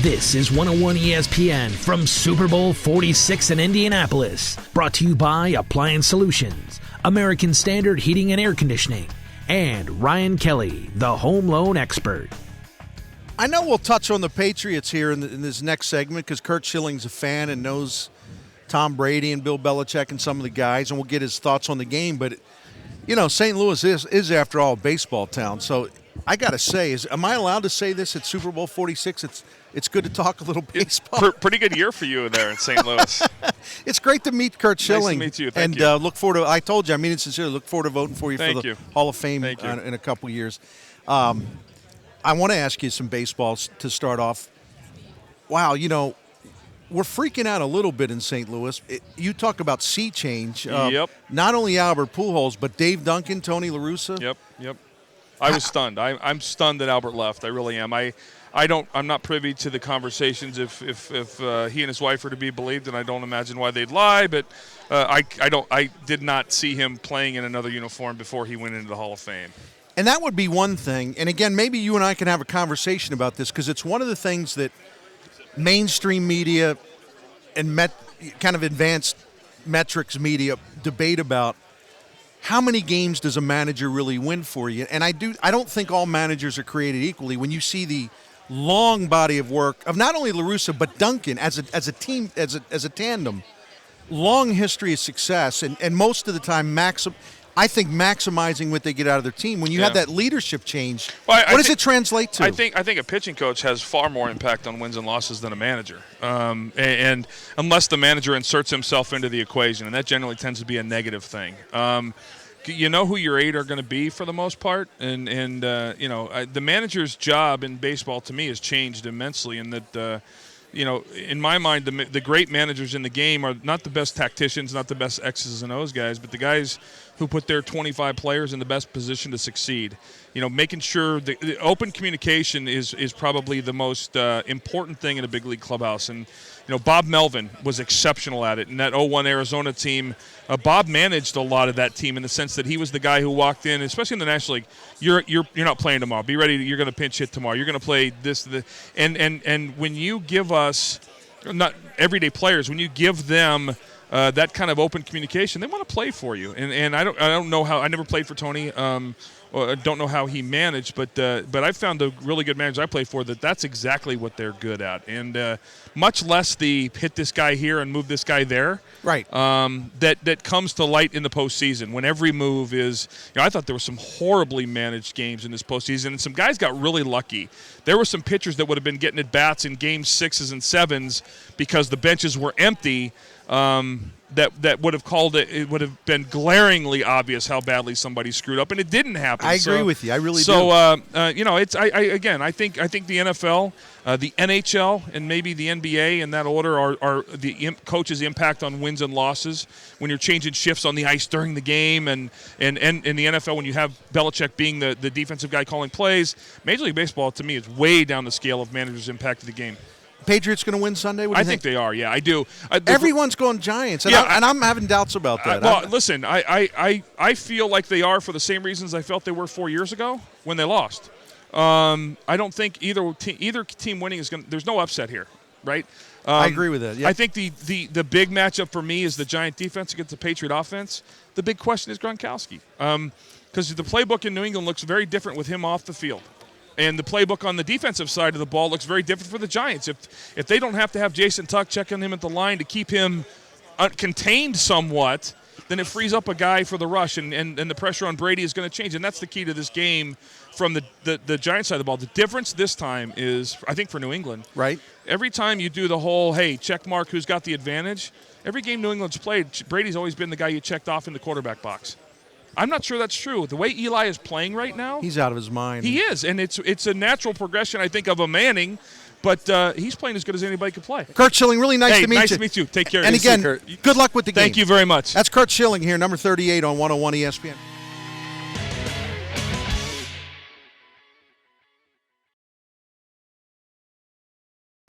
This is 101 ESPN from Super Bowl 46 in Indianapolis. Brought to you by Appliance Solutions, American Standard Heating and Air Conditioning, and Ryan Kelly, the home loan expert. I know we'll touch on the Patriots here in this next segment because Curt Schilling's a fan and knows Tom Brady and Bill Belichick and some of the guys, and we'll get his thoughts on the game. But, you know, St. Louis is after all, a baseball town. So I got to say, am I allowed to say this at Super Bowl 46? It's good to talk a little baseball. Pretty good year for you there in St. Louis. It's great to meet Curt Schilling. Nice to meet you. Thank and you. Look forward to. I told you, I mean it sincerely. Look forward to voting for you for the Hall of Fame in a couple years. I want to ask you some baseballs to start off. Wow, you know, we're freaking out a little bit in St. Louis. You talk about sea change. Yep. Not only Albert Pujols, but Dave Duncan, Tony La Russa. Yep. I was stunned. I'm stunned that Albert left. I really am. I'm not privy to the conversations if he and his wife are to be believed, and I don't imagine why they'd lie. But I did not see him playing in another uniform before he went into the Hall of Fame. And that would be one thing. And again, maybe you and I can have a conversation about this because it's one of the things that mainstream media and kind of advanced metrics media debate about. How many games does a manager really win for you? And I don't think all managers are created equally. When you see the long body of work of not only La Russa but Duncan as a team, as a tandem, long history of success, and most of the time I think maximizing what they get out of their team. When you have that leadership change, what does it translate to? I think a pitching coach has far more impact on wins and losses than a manager, and unless the manager inserts himself into the equation, and that generally tends to be a negative thing. You know who your 8 are going to be for the most part, and the manager's job in baseball to me has changed immensely in that. In my mind, the great managers in the game are not the best tacticians, not the best X's and O's guys, but the guys who put their 25 players in the best position to succeed. You know, making sure the open communication is probably the most important thing in a big league clubhouse. And, Bob Melvin was exceptional at it. In that 0-1 Arizona team, Bob managed a lot of that team in the sense that he was the guy who walked in, especially in the National League. You're not playing tomorrow. Be ready. You're going to pinch hit tomorrow. You're going to play this. And when you give us, not everyday players, when you give them that kind of open communication, they want to play for you. And I don't know how. I never played for Tony. I don't know how he managed, but I found the really good managers I played for that's exactly what they're good at, and much less the hit this guy here and move this guy there. Right. That comes to light in the postseason when every move is. I thought there were some horribly managed games in this postseason, and some guys got really lucky. There were some pitchers that would have been getting at bats in game 6s and 7s because the benches were empty. That would have called it. It would have been glaringly obvious how badly somebody screwed up, and it didn't happen. I agree with you. I really do. So, it's I think the NFL, the NHL, and maybe the NBA in that order are the coach's impact on wins and losses when you're changing shifts on the ice during the game, and in the NFL when you have Belichick being the defensive guy calling plays. Major League Baseball to me is way down the scale of managers' impact of the game. Patriots going to win Sunday? What do you think? I think they are. Yeah, I do. Everyone's going Giants, and I'm having doubts about that. Listen, I feel like they are for the same reasons I felt they were 4 years ago when they lost. I don't think either team winning is going to – there's no upset here, right? I agree with that. Yeah. I think the big matchup for me is the Giant defense against the Patriot offense. The big question is Gronkowski because the playbook in New England looks very different with him off the field. And the playbook on the defensive side of the ball looks very different for the Giants. If they don't have to have Jason Tuck checking him at the line to keep him contained somewhat, then it frees up a guy for the rush, and the pressure on Brady is going to change. And that's the key to this game from the Giants side of the ball. The difference this time is, I think, for New England. Right. Every time you do the whole, hey, check mark who's got the advantage, every game New England's played, Brady's always been the guy you checked off in the quarterback box. I'm not sure that's true. The way Eli is playing right now, he's out of his mind. He is, and it's a natural progression, I think, of a Manning. But he's playing as good as anybody could play. Curt Schilling, really nice to meet you. Nice to meet you. Take care. And again, good luck with the game. Thank you very much. That's Curt Schilling here, number 38 on 101 ESPN.